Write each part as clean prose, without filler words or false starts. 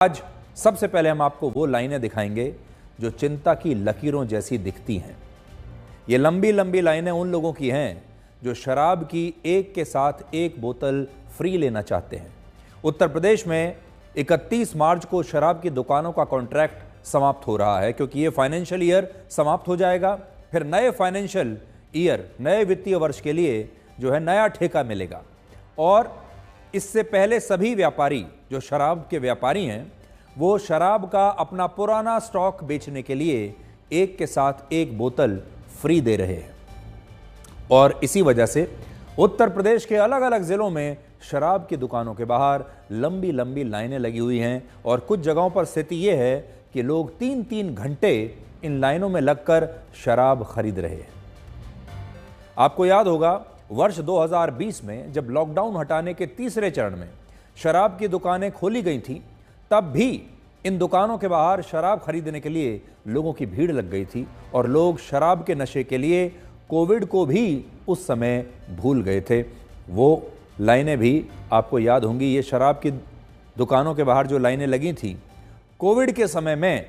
आज सबसे पहले हम आपको वो लाइनें दिखाएंगे जो चिंता की लकीरों जैसी दिखती हैं। ये लंबी लंबी लाइनें उन लोगों की हैं जो शराब की एक के साथ एक बोतल फ्री लेना चाहते हैं। उत्तर प्रदेश में 31 मार्च को शराब की दुकानों का कॉन्ट्रैक्ट समाप्त हो रहा है, क्योंकि ये फाइनेंशियल ईयर समाप्त हो जाएगा। फिर नए फाइनेंशियल ईयर, नए वित्तीय वर्ष के लिए जो है नया ठेका मिलेगा। और इससे पहले सभी व्यापारी जो शराब के व्यापारी हैं वो शराब का अपना पुराना स्टॉक बेचने के लिए एक के साथ एक बोतल फ्री दे रहे हैं। और इसी वजह से उत्तर प्रदेश के अलग अलग जिलों में शराब की दुकानों के बाहर लंबी लंबी लाइनें लगी हुई हैं। और कुछ जगहों पर स्थिति यह है कि लोग 3-3 घंटे इन लाइनों में लगकर शराब खरीद रहे हैं। आपको याद होगा वर्ष 2020 में जब लॉकडाउन हटाने के तीसरे चरण में शराब की दुकानें खोली गई थीं, तब भी इन दुकानों के बाहर शराब खरीदने के लिए लोगों की भीड़ लग गई थी और लोग शराब के नशे के लिए कोविड को भी उस समय भूल गए थे। वो लाइनें भी आपको याद होंगी। ये शराब की दुकानों के बाहर जो लाइनें लगी थी कोविड के समय में,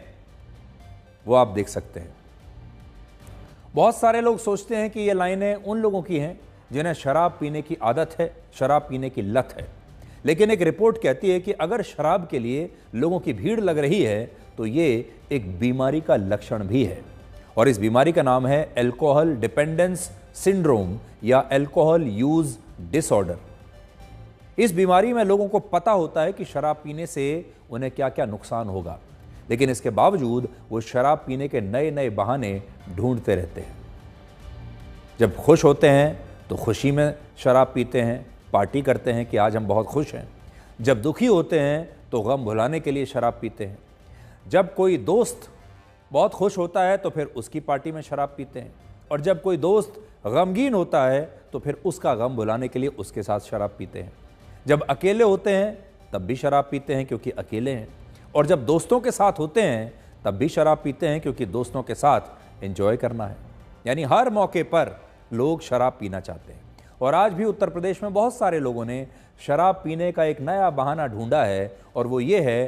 वो आप देख सकते हैं। बहुत सारे लोग सोचते हैं कि ये लाइनें उन लोगों की हैं जिन्हें शराब पीने की आदत है, शराब पीने की लत है। लेकिन एक रिपोर्ट कहती है कि अगर शराब के लिए लोगों की भीड़ लग रही है तो ये एक बीमारी का लक्षण भी है। और इस बीमारी का नाम है अल्कोहल डिपेंडेंस सिंड्रोम या अल्कोहल यूज डिसऑर्डर। इस बीमारी में लोगों को पता होता है कि शराब पीने से उन्हें क्या क्या नुकसान होगा, लेकिन इसके बावजूद वो शराब पीने के नए नए बहाने ढूंढते रहते हैं। जब खुश होते हैं तो खुशी में शराब पीते हैं, पार्टी करते हैं कि आज हम बहुत खुश हैं। जब दुखी होते हैं तो गम भुलाने के लिए शराब पीते हैं। जब कोई दोस्त बहुत खुश होता है तो फिर उसकी पार्टी में शराब पीते हैं। और जब कोई दोस्त गमगीन होता है तो फिर उसका गम भुलाने के लिए उसके साथ शराब पीते हैं। जब अकेले होते हैं तब भी शराब पीते हैं क्योंकि अकेले हैं। और जब दोस्तों के साथ होते हैं तब भी शराब पीते हैं क्योंकि दोस्तों के साथ एंजॉय करना है। यानी हर मौके पर लोग शराब पीना चाहते हैं। और आज भी उत्तर प्रदेश में बहुत सारे लोगों ने शराब पीने का एक नया बहाना ढूंढा है, और वो ये है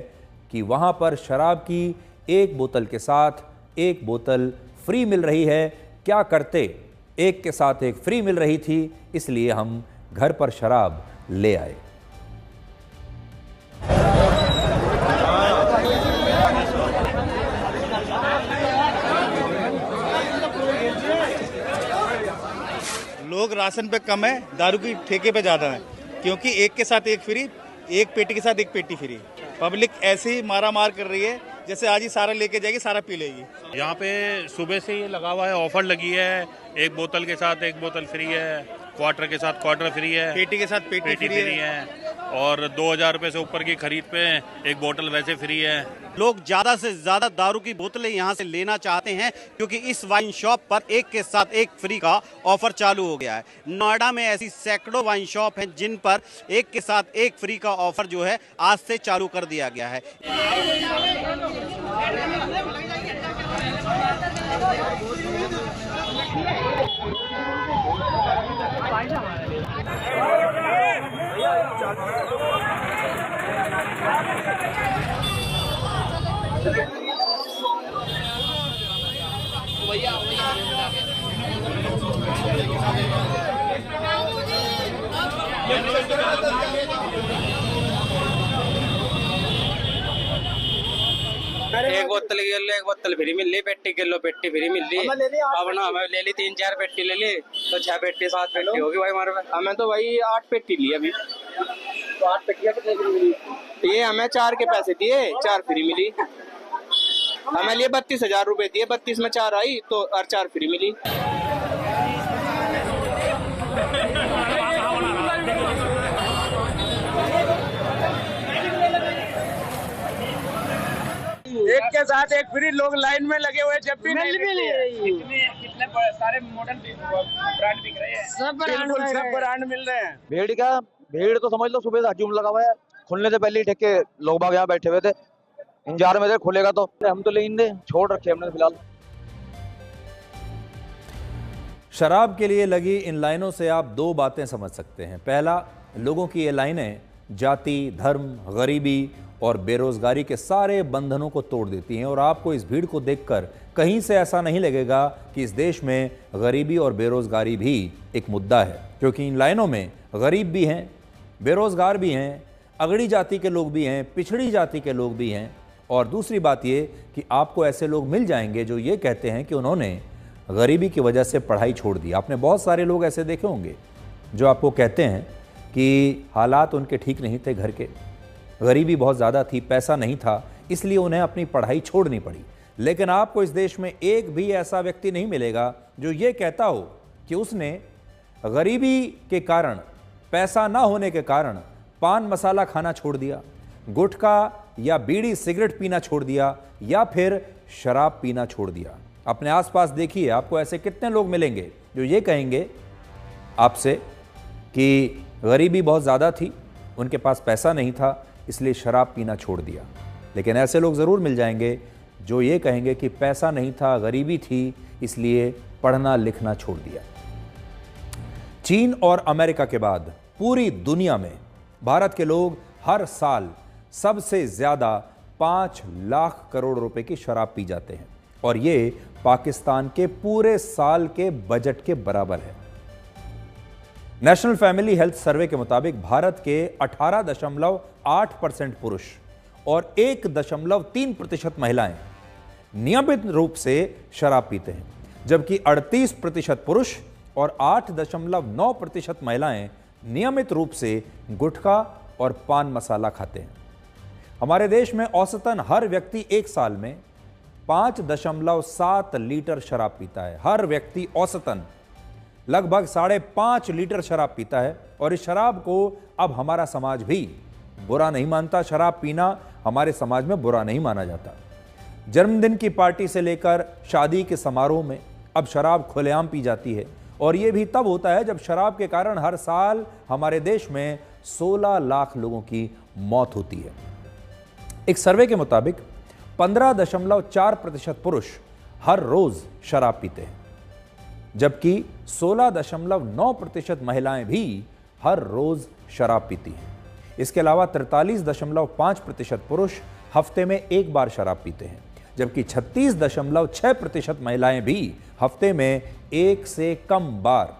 कि वहाँ पर शराब की एक बोतल के साथ एक बोतल फ्री मिल रही है। क्या करते, एक के साथ एक फ्री मिल रही थी, इसलिए हम घर पर शराब ले आए। लोग राशन पे कम है, दारू की ठेके पे ज़्यादा है, क्योंकि एक के साथ एक फ्री, एक पेटी के साथ एक पेटी फ्री। पब्लिक ऐसे ही मारा मार कर रही है जैसे आज ही सारा लेके जाएगी, सारा पी लेगी। यहाँ पे सुबह से ये लगा हुआ है, ऑफर लगी है, एक बोतल के साथ एक बोतल फ्री है, क्वार्टर के साथ क्वार्टर फ्री है, पेटी के साथ पेटी फ्री है, और 2000 रुपये से ऊपर की खरीद पे एक बोतल वैसे फ्री है। लोग ज्यादा से ज्यादा दारू की बोतलें यहाँ से लेना चाहते हैं, क्योंकि इस वाइन शॉप पर एक के साथ एक फ्री का ऑफर चालू हो गया है। नोएडा में ऐसी सैकड़ों वाइन शॉप हैं जिन पर एक के साथ एक फ्री का ऑफर जो है आज से चालू कर दिया गया है। एक बोतल के लो, एक बोतल फ्री मिल ली, पेटी के लो पेटी फ्री मिल ली। अब ना हमें ले ली 3-4 पेटी ले ली तो 6 पेटी 7 पेटी होगी भाई हमारे पास। हमें तो भाई 8 पेटी ली अभी। तो 8 पेटियां कितने की मिली? ये हमें 4 के पैसे दिए, 4 फ्री मिली। हमें लिए 32,000 रुपए दिए, 32 में 4 आई तो और 4 फ्री मिली। एक के साथ एक फ्री, लोग लाइन में लगे हुए जब भी नहीं मिल रही। कितने सारे मॉडल ब्रांड बिक रहे हैं, सब ब्रांड मिल रहे हैं। भीड़ तो समझ लो सुबह से हजूम लगा हुआ है। खुलने से पहले ही ठेके लोग बाग यहाँ बैठे हुए थे, इंतजार में थे खुलेगा तो हम तो लेंगे, छोड़ रखे हमने फिलहाल। शराब के लिए लगी इन लाइनों से आप दो बातें समझ सकते हैं। पहला, लोगों की ये लाइनें जाति, धर्म, गरीबी और बेरोजगारी के सारे बंधनों को तोड़ देती हैं। और आपको इस भीड़ को देखकर कहीं से ऐसा नहीं लगेगा कि इस देश में गरीबी और बेरोजगारी भी एक मुद्दा है, क्योंकि इन लाइनों में गरीब भी हैं, बेरोजगार भी हैं, अगड़ी जाति के लोग भी हैं, पिछड़ी जाति के लोग भी हैं। और दूसरी बात ये कि आपको ऐसे लोग मिल जाएंगे जो ये कहते हैं कि उन्होंने गरीबी की वजह से पढ़ाई छोड़ दी। आपने बहुत सारे लोग ऐसे देखे होंगे जो आपको कहते हैं कि हालात उनके ठीक नहीं थे, घर के गरीबी बहुत ज़्यादा थी, पैसा नहीं था, इसलिए उन्हें अपनी पढ़ाई छोड़नी पड़ी। लेकिन आपको इस देश में एक भी ऐसा व्यक्ति नहीं मिलेगा जो ये कहता हो कि उसने गरीबी के कारण, पैसा ना होने के कारण पान मसाला खाना छोड़ दिया, गुटखा या बीड़ी सिगरेट पीना छोड़ दिया, या फिर शराब पीना छोड़ दिया। अपने आसपास देखिए, आपको ऐसे कितने लोग मिलेंगे जो ये कहेंगे आपसे कि गरीबी बहुत ज़्यादा थी, उनके पास पैसा नहीं था, इसलिए शराब पीना छोड़ दिया। लेकिन ऐसे लोग ज़रूर मिल जाएंगे जो ये कहेंगे कि पैसा नहीं था, गरीबी थी, इसलिए पढ़ना लिखना छोड़ दिया। चीन और अमेरिका के बाद पूरी दुनिया में भारत के लोग हर साल सबसे ज़्यादा 5 लाख करोड़ रुपए की शराब पी जाते हैं, और ये पाकिस्तान के पूरे साल के बजट के बराबर है। नेशनल फैमिली हेल्थ सर्वे के मुताबिक भारत के 18.8% पुरुष और 1.3% महिलाएं नियमित रूप से शराब पीते हैं, जबकि 38% पुरुष और 8.9% महिलाएं नियमित रूप से गुटखा और पान मसाला खाते हैं। हमारे देश में औसतन हर व्यक्ति एक साल में 5.7 लीटर शराब पीता है। हर व्यक्ति औसतन लगभग 5.5 लीटर शराब पीता है, और इस शराब को अब हमारा समाज भी बुरा नहीं मानता। शराब पीना हमारे समाज में बुरा नहीं माना जाता। जन्मदिन की पार्टी से लेकर शादी के समारोह में अब शराब खुलेआम पी जाती है, और यह भी तब होता है जब शराब के कारण हर साल हमारे देश में 16 लाख लोगों की मौत होती है। एक सर्वे के मुताबिक 15.4% पुरुष हर रोज शराब पीते हैं, जबकि 16.9% महिलाएं भी हर रोज शराब पीती हैं। इसके अलावा 43.5% पुरुष हफ्ते में एक बार शराब पीते हैं, जबकि 36.6% महिलाएं भी हफ्ते में एक से कम बार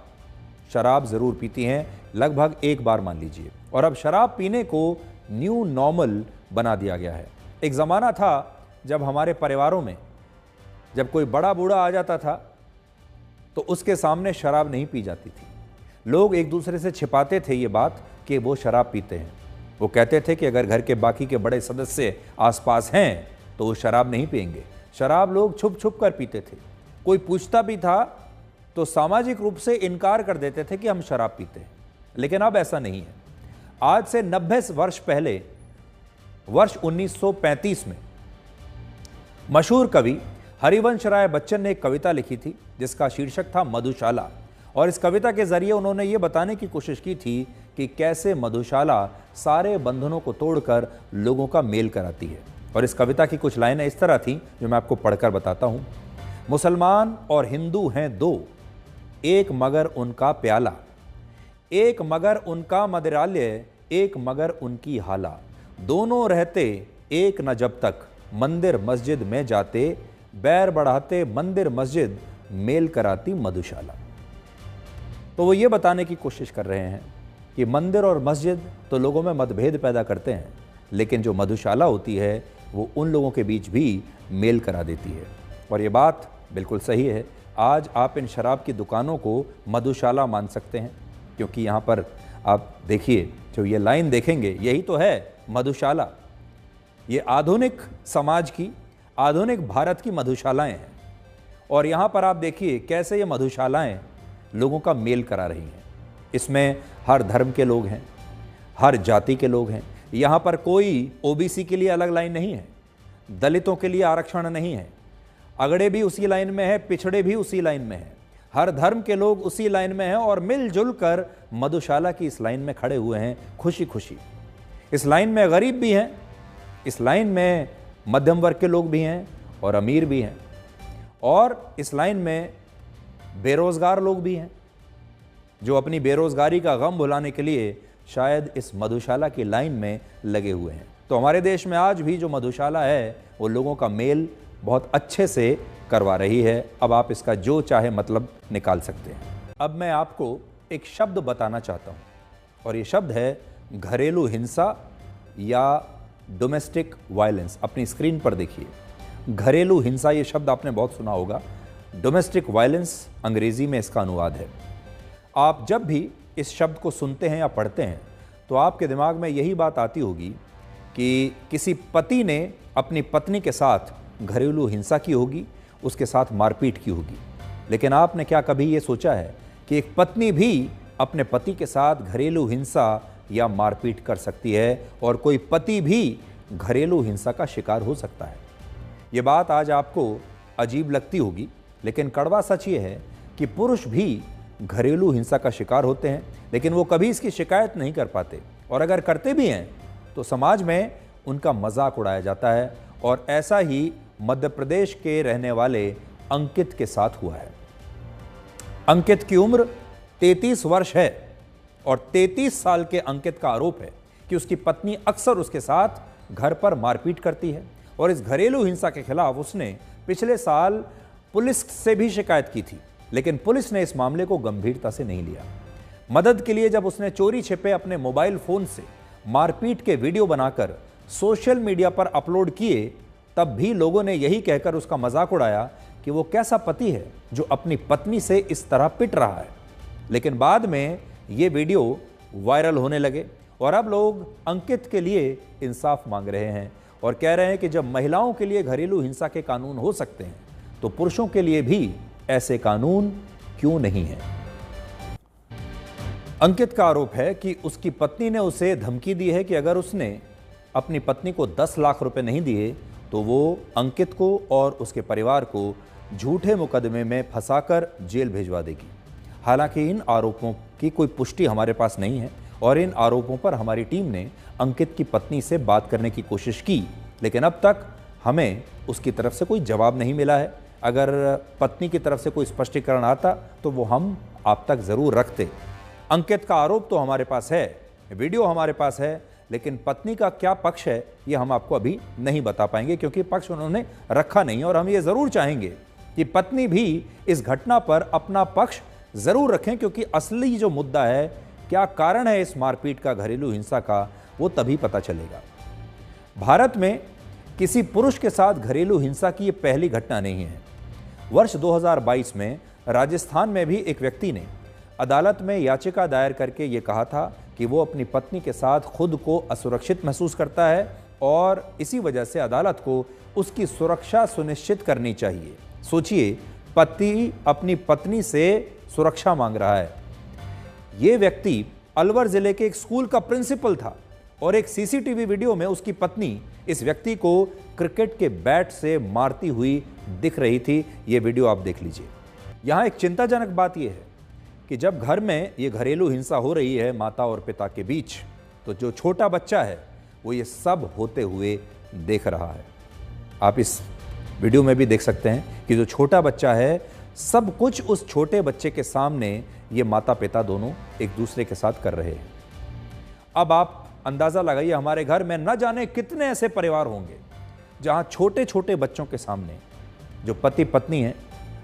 शराब जरूर पीती हैं, लगभग एक बार मान लीजिए। और अब शराब पीने को न्यू नॉर्मल बना दिया गया है। एक ज़माना था जब हमारे परिवारों में जब कोई बड़ा बूढ़ा आ जाता था तो उसके सामने शराब नहीं पी जाती थी। लोग एक दूसरे से छिपाते थे ये बात कि वो शराब पीते हैं। वो कहते थे कि अगर घर के बाकी के बड़े सदस्य आसपास हैं तो वो शराब नहीं पिएंगे। शराब लोग छुप छुप कर पीते थे। कोई पूछता भी था तो सामाजिक रूप से इनकार कर देते थे कि हम शराब पीते हैं। लेकिन अब ऐसा नहीं है। आज से 90 वर्ष पहले, वर्ष 1935 में मशहूर कवि हरिवंश राय बच्चन ने एक कविता लिखी थी जिसका शीर्षक था मधुशाला। और इस कविता के जरिए उन्होंने ये बताने की कोशिश की थी कि कैसे मधुशाला सारे बंधनों को तोड़कर लोगों का मेल कराती है। और इस कविता की कुछ लाइनें इस तरह थीं जो मैं आपको पढ़कर बताता हूं। मुसलमान और हिंदू हैं दो, एक मगर उनका प्याला, एक मगर उनका मदिरालय, एक मगर उनकी हाला, दोनों रहते एक न जब तक मंदिर मस्जिद में जाते, बैर बढ़ाते मंदिर मस्जिद मेल कराती मधुशाला। तो वो ये बताने की कोशिश कर रहे हैं कि मंदिर और मस्जिद तो लोगों में मतभेद पैदा करते हैं, लेकिन जो मधुशाला होती है वो उन लोगों के बीच भी मेल करा देती है। और ये बात बिल्कुल सही है। आज आप इन शराब की दुकानों को मधुशाला मान सकते हैं, क्योंकि यहाँ पर आप देखिए, जो ये लाइन देखेंगे यही तो है मधुशाला। ये आधुनिक समाज की, आधुनिक भारत की मधुशालाएं हैं। और यहाँ पर आप देखिए कैसे ये मधुशालाएं लोगों का मेल करा रही हैं। इसमें हर धर्म के लोग हैं, हर जाति के लोग हैं। यहाँ पर कोई ओबीसी के लिए अलग लाइन नहीं है, दलितों के लिए आरक्षण नहीं है, अगड़े भी उसी लाइन में है, पिछड़े भी उसी लाइन में है, हर धर्म के लोग उसी लाइन में हैं और मिलजुल कर मधुशाला की इस लाइन में खड़े हुए हैं खुशी खुशी। इस लाइन में गरीब भी हैं, इस लाइन में मध्यम वर्ग के लोग भी हैं और अमीर भी हैं, और इस लाइन में बेरोजगार लोग भी हैं जो अपनी बेरोजगारी का गम भुलाने के लिए शायद इस मधुशाला की लाइन में लगे हुए हैं। तो हमारे देश में आज भी जो मधुशाला है वो लोगों का मेल बहुत अच्छे से करवा रही है। अब आप इसका जो चाहे मतलब निकाल सकते हैं। अब मैं आपको एक शब्द बताना चाहता हूँ और ये शब्द है घरेलू हिंसा या डोमेस्टिक वायलेंस। अपनी स्क्रीन पर देखिए, घरेलू हिंसा ये शब्द आपने बहुत सुना होगा। डोमेस्टिक वायलेंस अंग्रेजी में इसका अनुवाद है। आप जब भी इस शब्द को सुनते हैं या पढ़ते हैं तो आपके दिमाग में यही बात आती होगी कि किसी पति ने अपनी पत्नी के साथ घरेलू हिंसा की होगी, उसके साथ मारपीट की होगी। लेकिन आपने क्या कभी ये सोचा है कि एक पत्नी भी अपने पति के साथ घरेलू हिंसा या मारपीट कर सकती है और कोई पति भी घरेलू हिंसा का शिकार हो सकता है? ये बात आज आपको अजीब लगती होगी, लेकिन कड़वा सच ये है कि पुरुष भी घरेलू हिंसा का शिकार होते हैं, लेकिन वो कभी इसकी शिकायत नहीं कर पाते और अगर करते भी हैं तो समाज में उनका मजाक उड़ाया जाता है। और ऐसा ही मध्य प्रदेश के रहने वाले अंकित के साथ हुआ है। अंकित की उम्र 33 वर्ष है और 33 साल के अंकित का आरोप है कि उसकी पत्नी अक्सर उसके साथ घर पर मारपीट करती है और इस घरेलू हिंसा के खिलाफ उसने पिछले साल पुलिस से भी शिकायत की थी, लेकिन पुलिस ने इस मामले को गंभीरता से नहीं लिया। मदद के लिए जब उसने चोरी छिपे अपने मोबाइल फोन से मारपीट के वीडियो बनाकर सोशल मीडिया पर अपलोड किए, तब भी लोगों ने यही कहकर उसका मजाक उड़ाया कि वो कैसा पति है जो अपनी पत्नी से इस तरह पिट रहा है। लेकिन बाद में ये वीडियो वायरल होने लगे और अब लोग अंकित के लिए इंसाफ मांग रहे हैं और कह रहे हैं कि जब महिलाओं के लिए घरेलू हिंसा के कानून हो सकते हैं तो पुरुषों के लिए भी ऐसे कानून क्यों नहीं हैं? अंकित का आरोप है कि उसकी पत्नी ने उसे धमकी दी है कि अगर उसने अपनी पत्नी को 10 लाख रुपए नहीं दिए तो वो अंकित को और उसके परिवार को झूठे मुकदमे में फंसाकर जेल भेजवा देगी। हालांकि इन आरोपों की कोई पुष्टि हमारे पास नहीं है और इन आरोपों पर हमारी टीम ने अंकित की पत्नी से बात करने की कोशिश की, लेकिन अब तक हमें उसकी तरफ से कोई जवाब नहीं मिला है। अगर पत्नी की तरफ से कोई स्पष्टीकरण आता तो वो हम आप तक ज़रूर रखते। अंकित का आरोप तो हमारे पास है, वीडियो हमारे पास है, लेकिन पत्नी का क्या पक्ष है ये हम आपको अभी नहीं बता पाएंगे क्योंकि पक्ष उन्होंने रखा नहीं। और हम ये ज़रूर चाहेंगे कि पत्नी भी इस घटना पर अपना पक्ष ज़रूर रखें, क्योंकि असली जो मुद्दा है, क्या कारण है इस मारपीट का, घरेलू हिंसा का, वो तभी पता चलेगा। भारत में किसी पुरुष के साथ घरेलू हिंसा की ये पहली घटना नहीं है। वर्ष 2022 में राजस्थान में भी एक व्यक्ति ने अदालत में याचिका दायर करके ये कहा था कि वो अपनी पत्नी के साथ खुद को असुरक्षित महसूस करता है और इसी वजह से अदालत को उसकी सुरक्षा सुनिश्चित करनी चाहिए। सोचिए, पति अपनी पत्नी से सुरक्षा मांग रहा है। ये व्यक्ति अलवर जिले के एक स्कूल का प्रिंसिपल था और एक सीसीटीवी वीडियो में उसकी पत्नी इस व्यक्ति को क्रिकेट के बैट से मारती हुई दिख रही थी। ये वीडियो आप देख लीजिए। यहाँ एक चिंताजनक बात यह है कि जब घर में ये घरेलू हिंसा हो रही है माता और पिता के बीच, तो जो छोटा बच्चा है वो ये सब होते हुए देख रहा है। आप इस वीडियो में भी देख सकते हैं कि जो छोटा बच्चा है, सब कुछ उस छोटे बच्चे के सामने ये माता पिता दोनों एक दूसरे के साथ कर रहे हैं। अब आप अंदाज़ा लगाइए, हमारे घर में न जाने कितने ऐसे परिवार होंगे जहाँ छोटे छोटे बच्चों के सामने जो पति पत्नी हैं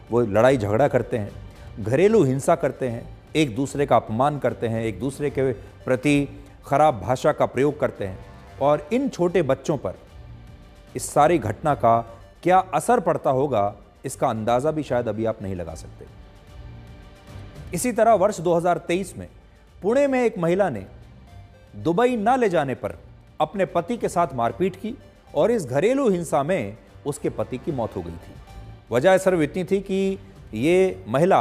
वो लड़ाई झगड़ा करते हैं, घरेलू हिंसा करते हैं, एक दूसरे का अपमान करते हैं, एक दूसरे के प्रति खराब भाषा का प्रयोग करते हैं। और इन छोटे बच्चों पर इस सारी घटना का क्या असर पड़ता होगा, इसका अंदाज़ा भी शायद अभी आप नहीं लगा सकते। इसी तरह वर्ष 2023 में पुणे में एक महिला ने दुबई न ले जाने पर अपने पति के साथ मारपीट की और इस घरेलू हिंसा में उसके पति की मौत हो गई थी। वजह सिर्फ इतनी थी कि ये महिला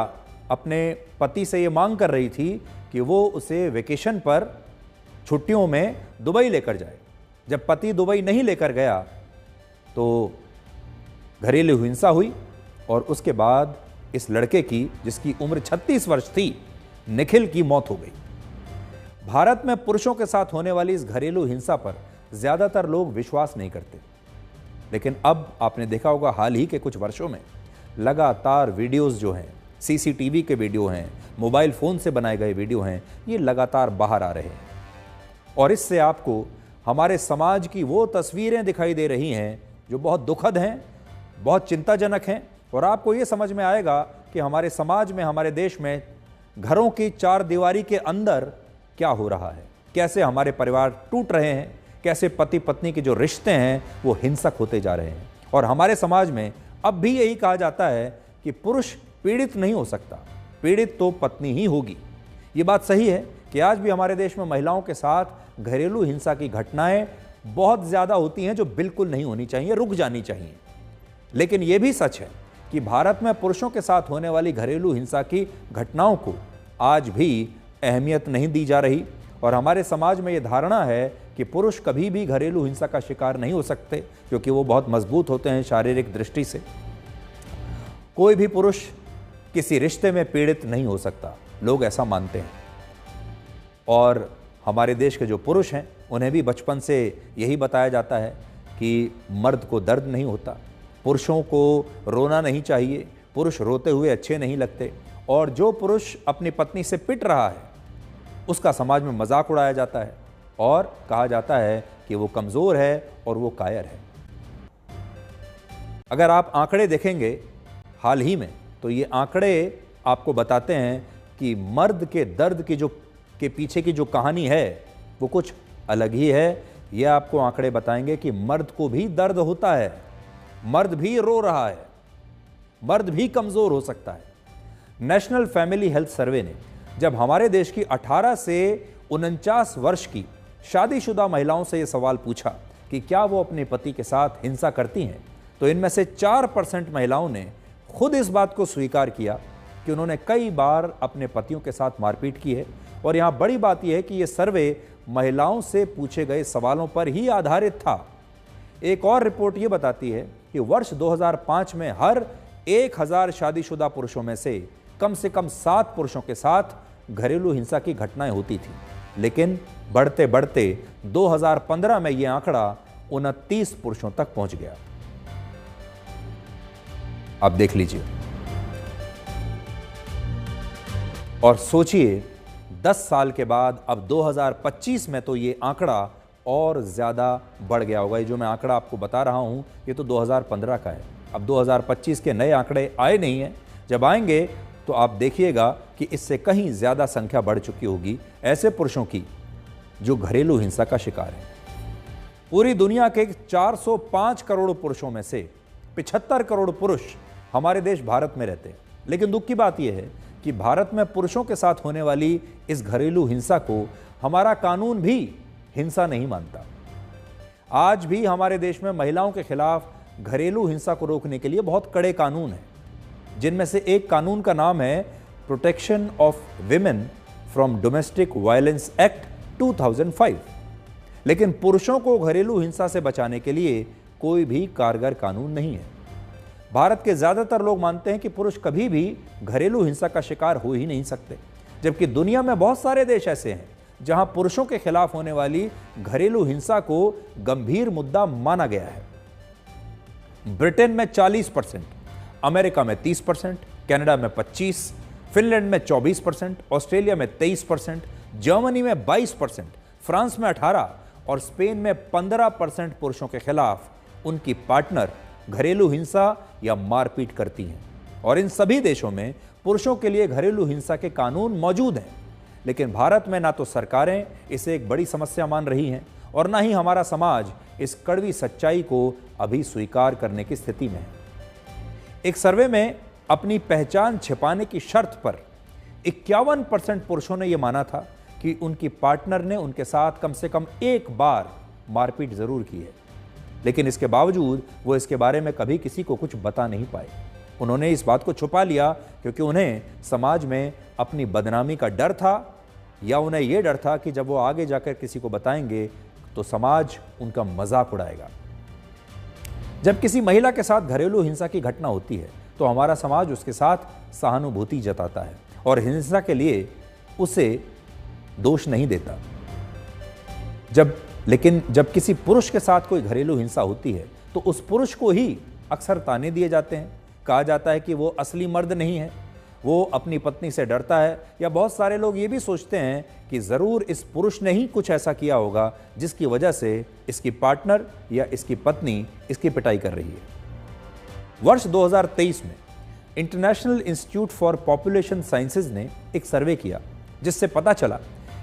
अपने पति से ये मांग कर रही थी कि वो उसे वेकेशन पर छुट्टियों में दुबई लेकर जाए। जब पति दुबई नहीं लेकर गया तो घरेलू हिंसा हुई और उसके बाद इस लड़के की, जिसकी उम्र 36 वर्ष थी, निखिल की मौत हो गई। भारत में पुरुषों के साथ होने वाली इस घरेलू हिंसा पर ज़्यादातर लोग विश्वास नहीं करते, लेकिन अब आपने देखा होगा हाल ही के कुछ वर्षों में लगातार वीडियोस जो हैं, सीसीटीवी के वीडियो हैं, मोबाइल फ़ोन से बनाए गए वीडियो हैं, ये लगातार बाहर आ रहे हैं। और इससे आपको हमारे समाज की वो तस्वीरें दिखाई दे रही हैं जो बहुत दुखद हैं, बहुत चिंताजनक हैं। और आपको ये समझ में आएगा कि हमारे समाज में, हमारे देश में घरों की चार दीवारी के अंदर क्या हो रहा है, कैसे हमारे परिवार टूट रहे हैं, कैसे पति पत्नी के जो रिश्ते हैं वो हिंसक होते जा रहे हैं। और हमारे समाज में अब भी यही कहा जाता है कि पुरुष पीड़ित नहीं हो सकता, पीड़ित तो पत्नी ही होगी। ये बात सही है कि आज भी हमारे देश में महिलाओं के साथ घरेलू हिंसा की घटनाएं बहुत ज़्यादा होती हैं जो बिल्कुल नहीं होनी चाहिए, रुक जानी चाहिए। लेकिन यह भी सच है कि भारत में पुरुषों के साथ होने वाली घरेलू हिंसा की घटनाओं को आज भी अहमियत नहीं दी जा रही। और हमारे समाज में ये धारणा है कि पुरुष कभी भी घरेलू हिंसा का शिकार नहीं हो सकते क्योंकि वो बहुत मजबूत होते हैं शारीरिक दृष्टि से। कोई भी पुरुष किसी रिश्ते में पीड़ित नहीं हो सकता, लोग ऐसा मानते हैं। और हमारे देश के जो पुरुष हैं उन्हें भी बचपन से यही बताया जाता है कि मर्द को दर्द नहीं होता, पुरुषों को रोना नहीं चाहिए, पुरुष रोते हुए अच्छे नहीं लगते। और जो पुरुष अपनी पत्नी से पिट रहा है उसका समाज में मजाक उड़ाया जाता है और कहा जाता है कि वो कमज़ोर है और वो कायर है। अगर आप आंकड़े देखेंगे हाल ही में तो ये आंकड़े आपको बताते हैं कि मर्द के दर्द के पीछे की जो कहानी है वो कुछ अलग ही है। ये आपको आंकड़े बताएंगे कि मर्द को भी दर्द होता है, मर्द भी रो रहा है, मर्द भी कमज़ोर हो सकता है। नेशनल फैमिली हेल्थ सर्वे ने जब हमारे देश की 18 से 49 वर्ष की शादीशुदा महिलाओं से यह सवाल पूछा कि क्या वो अपने पति के साथ हिंसा करती हैं, तो इनमें से 4% महिलाओं ने खुद इस बात को स्वीकार किया कि उन्होंने कई बार अपने पतियों के साथ मारपीट की है। और यहाँ बड़ी बात यह है कि यह सर्वे महिलाओं से पूछे गए सवालों पर ही आधारित था। एक और रिपोर्ट ये बताती है कि वर्ष 2005 में हर 1000 शादीशुदा पुरुषों में से कम 7 पुरुषों के साथ घरेलू हिंसा की घटनाएं होती थी। लेकिन बढ़ते बढ़ते 2015 में यह आंकड़ा 29 पुरुषों तक पहुंच गया। आप देख लीजिए और सोचिए 10 साल के बाद अब 2025 में तो ये आंकड़ा और ज़्यादा बढ़ गया होगा। ये जो मैं आंकड़ा आपको बता रहा हूं ये तो 2015 का है। अब 2025 के नए आंकड़े आए नहीं हैं, जब आएंगे तो आप देखिएगा कि इससे कहीं ज़्यादा संख्या बढ़ चुकी होगी ऐसे पुरुषों की जो घरेलू हिंसा का शिकार है। पूरी दुनिया के 405 करोड़ पुरुषों में से 75 करोड़ पुरुष हमारे देश भारत में रहते हैं। लेकिन दुख की बात यह है कि भारत में पुरुषों के साथ होने वाली इस घरेलू हिंसा को हमारा कानून भी हिंसा नहीं मानता। आज भी हमारे देश में महिलाओं के खिलाफ घरेलू हिंसा को रोकने के लिए बहुत कड़े कानून हैं, जिनमें से एक कानून का नाम है protection of women from domestic violence act 2005। लेकिन पुरुषों को घरेलू हिंसा से बचाने के लिए कोई भी कारगर कानून नहीं है। भारत के ज्यादातर लोग मानते हैं कि पुरुष कभी भी घरेलू हिंसा का शिकार हो ही नहीं सकते, जबकि दुनिया में बहुत सारे देश ऐसे हैं जहां पुरुषों के खिलाफ होने वाली घरेलू हिंसा को गंभीर मुद्दा माना गया है। ब्रिटेन में 40%, अमेरिका में 30%, कनाडा में 25%, फिनलैंड में 24%, ऑस्ट्रेलिया में 23%, जर्मनी में 22%, फ्रांस में 18% और स्पेन में 15% पुरुषों के खिलाफ उनकी पार्टनर घरेलू हिंसा या मारपीट करती हैं। और इन सभी देशों में पुरुषों के लिए घरेलू हिंसा के कानून मौजूद हैं। लेकिन भारत में ना तो सरकारें इसे एक बड़ी समस्या मान रही हैं और ना ही हमारा समाज इस कड़वी सच्चाई को अभी स्वीकार करने की स्थिति में है। एक सर्वे में अपनी पहचान छिपाने की शर्त पर 51% पुरुषों ने यह माना था कि उनकी पार्टनर ने उनके साथ कम से कम एक बार मारपीट जरूर की है। लेकिन इसके बावजूद वो इसके बारे में कभी किसी को कुछ बता नहीं पाए। उन्होंने इस बात को छुपा लिया क्योंकि उन्हें समाज में अपनी बदनामी का डर था, या उन्हें यह डर था कि जब वो आगे जाकर किसी को बताएंगे तो समाज उनका मजाक उड़ाएगा। जब किसी महिला के साथ घरेलू हिंसा की घटना होती है तो हमारा समाज उसके साथ सहानुभूति जताता है और हिंसा के लिए उसे दोष नहीं देता। लेकिन जब किसी पुरुष के साथ कोई घरेलू हिंसा होती है तो उस पुरुष को ही अक्सर ताने दिए जाते हैं। कहा जाता है कि वो असली मर्द नहीं है, वो अपनी पत्नी से डरता है, या बहुत सारे लोग ये भी सोचते हैं कि ज़रूर इस पुरुष ने ही कुछ ऐसा किया होगा जिसकी वजह से इसकी पार्टनर या इसकी पत्नी इसकी पिटाई कर रही है। वर्ष 2023 में international institute for population sciences ने एक सर्वे किया, जिससे पता चला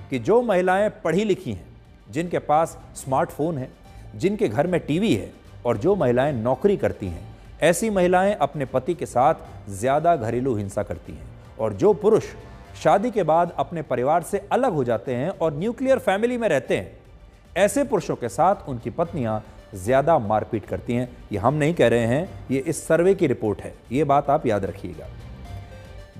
कि जो महिलाएं पढ़ी लिखी हैं, जिनके पास स्मार्टफोन है, जिनके घर में टीवी है और जो महिलाएं नौकरी करती हैं, ऐसी महिलाएं अपने पति के साथ ज़्यादा घरेलू हिंसा करती हैं। और जो पुरुष शादी के बाद अपने परिवार से अलग हो जाते हैं और न्यूक्लियर फैमिली में रहते हैं, ऐसे पुरुषों के साथ उनकी पत्नियां ज़्यादा मारपीट करती हैं। ये हम नहीं कह रहे हैं, ये इस सर्वे की रिपोर्ट है, ये बात आप याद रखिएगा।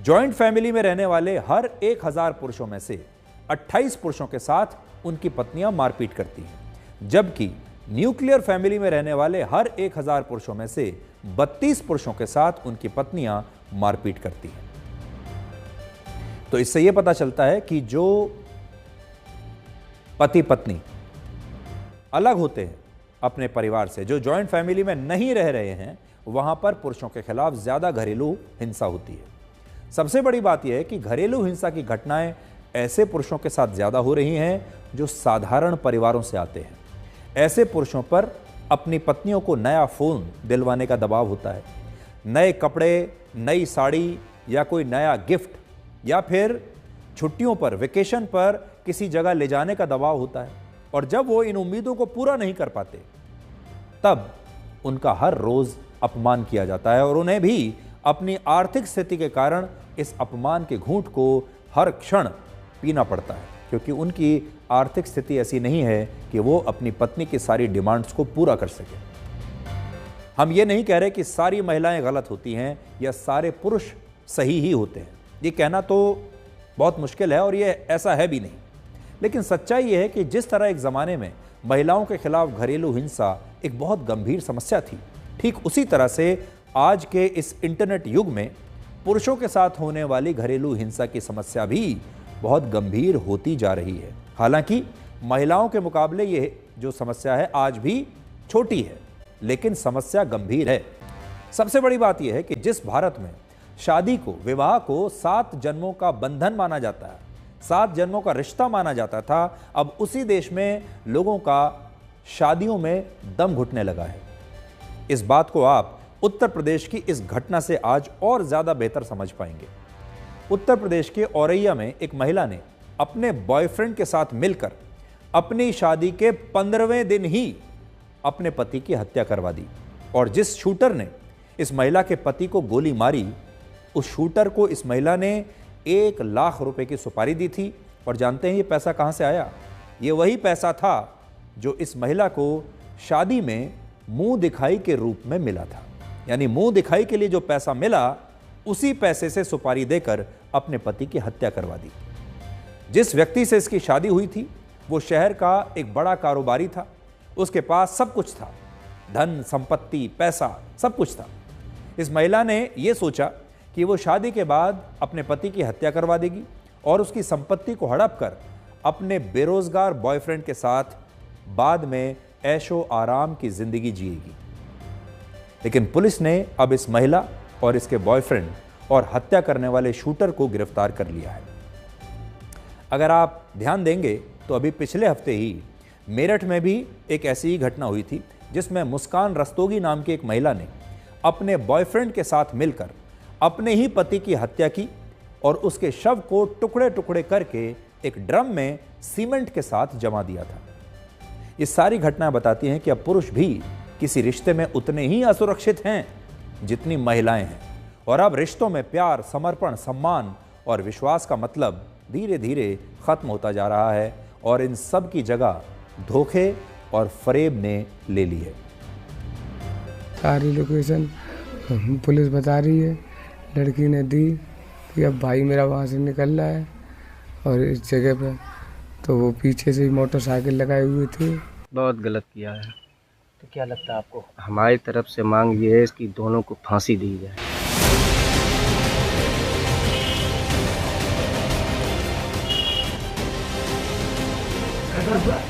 जॉइंट फैमिली में रहने वाले हर 1000 पुरुषों में से 28 पुरुषों के साथ उनकी पत्नियां मारपीट करती हैं, जबकि न्यूक्लियर फैमिली में रहने वाले हर 1000 पुरुषों में से 32 पुरुषों के साथ उनकी पत्नियां मारपीट करती हैं। तो इससे यह पता चलता है कि जो पति पत्नी अलग होते हैं अपने परिवार से, जो जॉइंट फैमिली में नहीं रह रहे हैं, वहां पर पुरुषों के खिलाफ ज्यादा घरेलू हिंसा होती है। सबसे बड़ी बात यह है कि घरेलू हिंसा की घटनाएं ऐसे पुरुषों के साथ ज्यादा हो रही हैं जो साधारण परिवारों से आते हैं। ऐसे पुरुषों पर अपनी पत्नियों को नया फोन दिलवाने का दबाव होता है, नए कपड़े, नई साड़ी या कोई नया गिफ्ट, या फिर छुट्टियों पर, वेकेशन पर किसी जगह ले जाने का दबाव होता है। और जब वो इन उम्मीदों को पूरा नहीं कर पाते, तब उनका हर रोज अपमान किया जाता है और उन्हें भी अपनी आर्थिक स्थिति के कारण इस अपमान के घूंट को हर क्षण पीना पड़ता है, क्योंकि उनकी आर्थिक स्थिति ऐसी नहीं है कि वो अपनी पत्नी की सारी डिमांड्स को पूरा कर सके। हम ये नहीं कह रहे कि सारी महिलाएं गलत होती हैं या सारे पुरुष सही ही होते हैं, ये कहना तो बहुत मुश्किल है और ये ऐसा है भी नहीं। लेकिन सच्चाई ये है कि जिस तरह एक ज़माने में महिलाओं के खिलाफ घरेलू हिंसा एक बहुत गंभीर समस्या थी, ठीक उसी तरह से आज के इस इंटरनेट युग में पुरुषों के साथ होने वाली घरेलू हिंसा की समस्या भी बहुत गंभीर होती जा रही है। हालांकि महिलाओं के मुकाबले ये जो समस्या है आज भी छोटी है, लेकिन समस्या गंभीर है। सबसे बड़ी बात यह है कि जिस भारत में शादी को, विवाह को 7 जन्मों का बंधन माना जाता है, 7 जन्मों का रिश्ता माना जाता था, अब उसी देश में लोगों का शादियों में दम घुटने लगा है। इस बात को आप उत्तर प्रदेश की इस घटना से आज और ज्यादा बेहतर समझ पाएंगे। उत्तर प्रदेश के औरैया में एक महिला ने अपने बॉयफ्रेंड के साथ मिलकर अपनी शादी के 15वें दिन ही अपने पति की हत्या करवा दी। और जिस शूटर ने इस महिला के पति को गोली मारी, उस शूटर को इस महिला ने 1 लाख रुपए की सुपारी दी थी। और जानते हैं ये पैसा कहां से आया? ये वही पैसा था जो इस महिला को शादी में मुंह दिखाई के रूप में मिला था। यानी मुंह दिखाई के लिए जो पैसा मिला, उसी पैसे से सुपारी देकर अपने पति की हत्या करवा दी। जिस व्यक्ति से इसकी शादी हुई थी वो शहर का एक बड़ा कारोबारी था, उसके पास सब कुछ था, धन, संपत्ति, पैसा, सब कुछ था। इस महिला ने यह सोचा कि वो शादी के बाद अपने पति की हत्या करवा देगी और उसकी संपत्ति को हड़प कर अपने बेरोजगार बॉयफ्रेंड के साथ बाद में ऐशो आराम की जिंदगी जिएगी। लेकिन पुलिस ने अब इस महिला और इसके बॉयफ्रेंड और हत्या करने वाले शूटर को गिरफ्तार कर लिया है। अगर आप ध्यान देंगे तो अभी पिछले हफ्ते ही मेरठ में भी एक ऐसी ही घटना हुई थी, जिसमें मुस्कान रस्तोगी नाम की एक महिला ने अपने बॉयफ्रेंड के साथ मिलकर अपने ही पति की हत्या की और उसके शव को टुकड़े टुकड़े करके एक ड्रम में सीमेंट के साथ जमा दिया था। ये सारी घटनाएं बताती हैं कि अब पुरुष भी किसी रिश्ते में उतने ही असुरक्षित हैं जितनी महिलाएं हैं। और अब रिश्तों में प्यार, समर्पण, सम्मान और विश्वास का मतलब धीरे धीरे खत्म होता जा रहा है और इन सब की जगह धोखे और फरेब ने ले ली है। सारी लोकेशन पुलिस बता रही है, लड़की ने दी कि अब भाई मेरा वहाँ से निकल रहा है और इस जगह पे तो वो पीछे से मोटरसाइकिल लगाए हुए थे। बहुत गलत किया है। तो क्या लगता है आपको? हमारी तरफ से मांग ये है कि दोनों को फांसी दी जाए।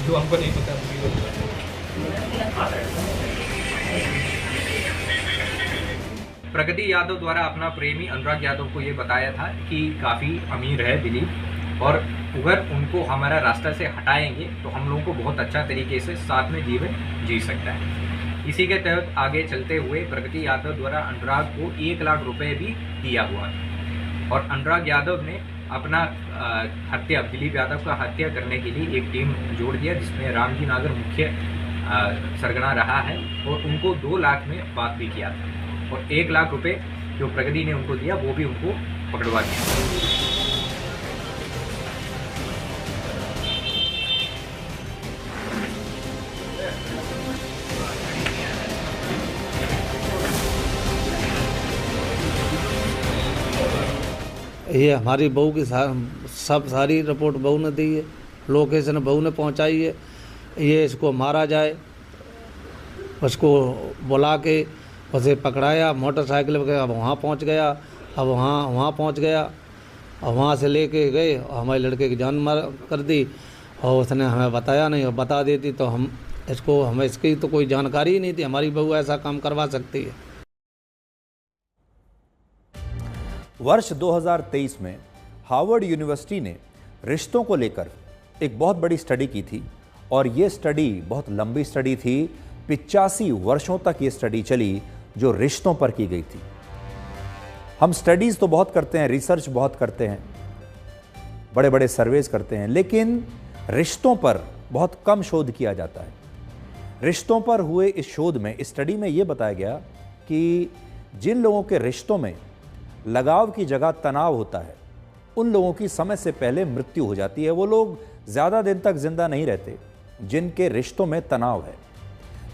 जो हमको नहीं पता। प्रगति यादव द्वारा अपना प्रेमी अनुराग यादव को ये बताया था कि काफ़ी अमीर है दिलीप, और अगर उनको हमारा रास्ता से हटाएंगे तो हम लोगों को बहुत अच्छा तरीके से साथ में जीवन जी सकता है। इसी के तहत आगे चलते हुए प्रगति यादव द्वारा अनुराग को 1 लाख रुपए भी दिया हुआ था, और अनुराग यादव ने अपना हत्या, दिलीप यादव का हत्या करने के लिए एक टीम जोड़ दिया, जिसमें रामजी नागर मुख्य सरगना रहा है, और उनको 2 लाख में बात भी किया था, और 1 लाख रुपए जो प्रगति ने उनको दिया वो भी उनको पकड़वा दिया। ये हमारी बहू की सारी रिपोर्ट बहू ने दी है, लोकेशन बहू ने पहुंचाई है। ये इसको मारा जाए, उसको बुला के उसे पकड़ाया, मोटरसाइकिल पे अब वहाँ पहुँच गया, अब वहाँ पहुँच गया, और वहाँ से लेके गए और हमारे लड़के की जान मार कर दी, और उसने हमें बताया नहीं, और बता देती तो हमें इसकी तो कोई जानकारी ही नहीं थी, हमारी बहू ऐसा काम करवा सकती है। वर्ष 2023 में हार्वर्ड यूनिवर्सिटी ने रिश्तों को लेकर एक बहुत बड़ी स्टडी की थी, और ये स्टडी बहुत लंबी स्टडी थी। 85 वर्षों तक ये स्टडी चली जो रिश्तों पर की गई थी। हम स्टडीज़ तो बहुत करते हैं, रिसर्च बहुत करते हैं, बड़े बड़े सर्वेज करते हैं, लेकिन रिश्तों पर बहुत कम शोध किया जाता है। रिश्तों पर हुए इस शोध में, इस स्टडी में ये बताया गया कि जिन लोगों के रिश्तों में लगाव की जगह तनाव होता है, उन लोगों की समय से पहले मृत्यु हो जाती है। वो लोग ज़्यादा दिन तक जिंदा नहीं रहते जिनके रिश्तों में तनाव है,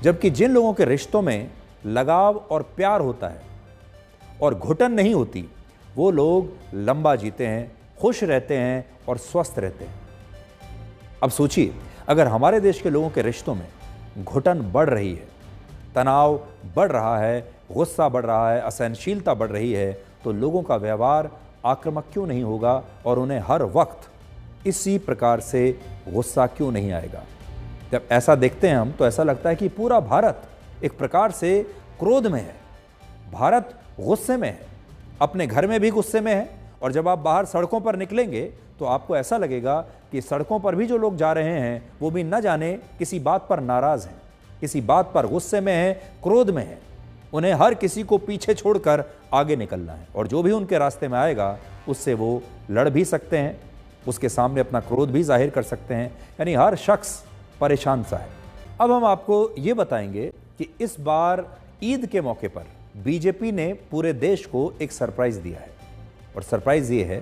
जबकि जिन लोगों के रिश्तों में लगाव और प्यार होता है और घुटन नहीं होती, वो लोग लंबा जीते हैं, खुश रहते हैं और स्वस्थ रहते हैं। अब सोचिए, अगर हमारे देश के लोगों के रिश्तों में घुटन बढ़ रही है, तनाव बढ़ रहा है, गुस्सा बढ़ रहा है, असहनशीलता बढ़ रही है, तो लोगों का व्यवहार आक्रामक क्यों नहीं होगा और उन्हें हर वक्त इसी प्रकार से गुस्सा क्यों नहीं आएगा। जब ऐसा देखते हैं हम तो ऐसा लगता है कि पूरा भारत एक प्रकार से क्रोध में है, भारत गुस्से में है, अपने घर में भी गुस्से में है, और जब आप बाहर सड़कों पर निकलेंगे तो आपको ऐसा लगेगा कि सड़कों पर भी जो लोग जा रहे हैं वो भी न जाने किसी बात पर नाराज़ हैं, किसी बात पर गुस्से में हैं, क्रोध में हैं। उन्हें हर किसी को पीछे छोड़कर आगे निकलना है, और जो भी उनके रास्ते में आएगा उससे वो लड़ भी सकते हैं, उसके सामने अपना क्रोध भी जाहिर कर सकते हैं। यानी हर शख्स परेशान सा है। अब हम आपको ये बताएंगे कि इस बार ईद के मौके पर बीजेपी ने पूरे देश को एक सरप्राइज़ दिया है, और सरप्राइज़ ये है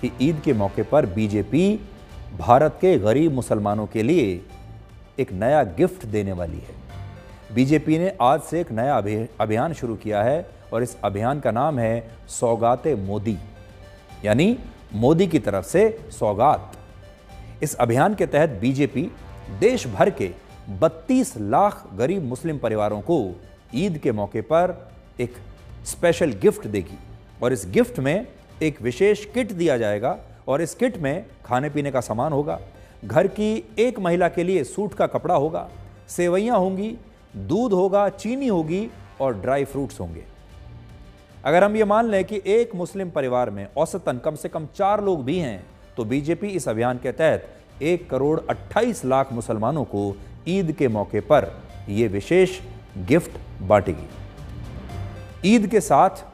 कि ईद के मौके पर बीजेपी भारत के गरीब मुसलमानों के लिए एक नया गिफ्ट देने वाली है। बीजेपी ने आज से एक नया अभियान शुरू किया है, और इस अभियान का नाम है सौगाते मोदी, यानी मोदी की तरफ से सौगात। इस अभियान के तहत बीजेपी देश भर के 32 लाख गरीब मुस्लिम परिवारों को ईद के मौके पर एक स्पेशल गिफ्ट देगी, और इस गिफ्ट में एक विशेष किट दिया जाएगा, और इस किट में खाने पीने का सामान होगा, घर की एक महिला के लिए सूट का कपड़ा होगा, सेवइयाँ होंगी, दूध होगा, चीनी होगी और ड्राई फ्रूट्स होंगे। अगर हम ये मान लें कि एक मुस्लिम परिवार में औसतन कम से कम 4 लोग भी हैं, तो बीजेपी इस अभियान के तहत 1 करोड़ 28 लाख मुसलमानों को ईद के मौके पर ये विशेष गिफ्ट बांटेगी। ईद के साथ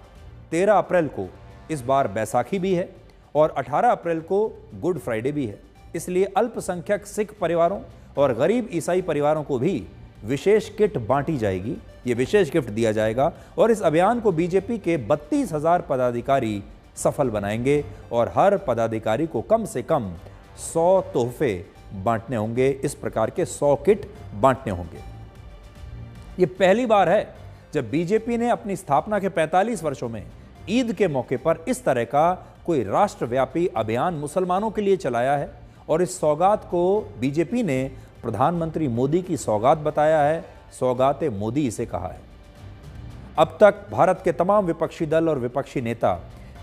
13 अप्रैल को इस बार बैसाखी भी है, और 18 अप्रैल को गुड फ्राइडे भी है। इसलिए अल्पसंख्यक सिख परिवारों और गरीब ईसाई परिवारों को भी विशेष किट बांटी जाएगी, ये विशेष गिफ्ट दिया जाएगा, और इस अभियान को बीजेपी के 32,000 पदाधिकारी सफल बनाएंगे, और हर पदाधिकारी को कम से कम 100 तोहफे बांटने होंगे। इस प्रकार के 100 किट बांटने होंगे। ये पहली बार है जब बीजेपी ने अपनी स्थापना के 45 वर्षों में ईद के मौके पर इस तरह का कोई राष्ट्रव्यापी अभियान मुसलमानों के लिए चलाया है, और इस सौगात को बीजेपी ने प्रधानमंत्री मोदी की सौगात बताया है, सौगाते मोदी इसे कहा है। अब तक भारत के तमाम विपक्षी दल और विपक्षी नेता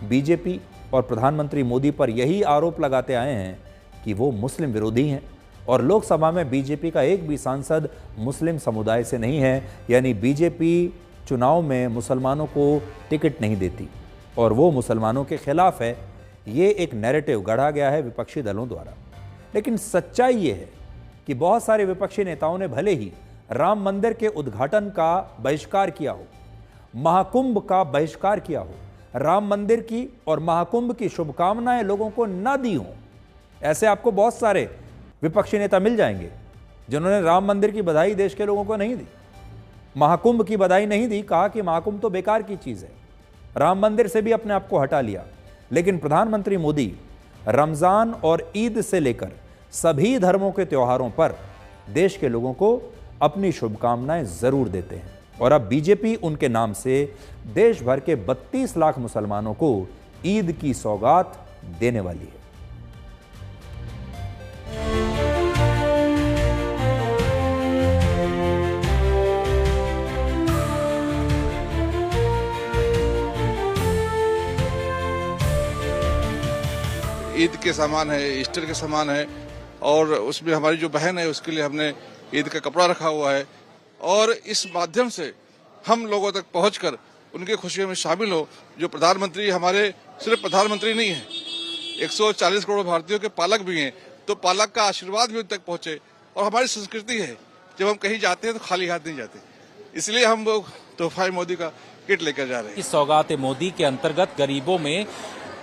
बीजेपी और प्रधानमंत्री मोदी पर यही आरोप लगाते आए हैं कि वो मुस्लिम विरोधी हैं, और लोकसभा में बीजेपी का एक भी सांसद मुस्लिम समुदाय से नहीं है। यानी बीजेपी चुनाव में मुसलमानों को टिकट नहीं देती और वो मुसलमानों के खिलाफ है, ये एक नैरेटिव गढ़ा गया है विपक्षी दलों द्वारा। लेकिन सच्चाई ये है कि बहुत सारे विपक्षी नेताओं ने भले ही राम मंदिर के उद्घाटन का बहिष्कार किया हो, महाकुंभ का बहिष्कार किया हो, राम मंदिर की और महाकुंभ की शुभकामनाएं लोगों को न दी हों। ऐसे आपको बहुत सारे विपक्षी नेता मिल जाएंगे जिन्होंने राम मंदिर की बधाई देश के लोगों को नहीं दी, महाकुंभ की बधाई नहीं दी, कहा कि महाकुंभ तो बेकार की चीज है, राम मंदिर से भी अपने आप को हटा लिया। लेकिन प्रधानमंत्री मोदी रमजान और ईद से लेकर सभी धर्मों के त्योहारों पर देश के लोगों को अपनी शुभकामनाएं जरूर देते हैं और अब बीजेपी उनके नाम से देश भर के 32 लाख मुसलमानों को ईद की सौगात देने वाली है। ईद के सामान है, ईस्टर के सामान है और उसमें हमारी जो बहन है उसके लिए हमने ईद का कपड़ा रखा हुआ है और इस माध्यम से हम लोगों तक पहुंचकर उनकी खुशियों में शामिल हो। जो प्रधानमंत्री हमारे सिर्फ प्रधानमंत्री नहीं है, 140 करोड़ भारतीयों के पालक भी हैं, तो पालक का आशीर्वाद भी उन तक पहुंचे। और हमारी संस्कृति है जब हम कहीं जाते हैं तो खाली हाथ नहीं जाते, इसलिए हम लोग तोहफा मोदी का किट लेकर जा रहे हैं। इस सौगात मोदी के अंतर्गत गरीबों में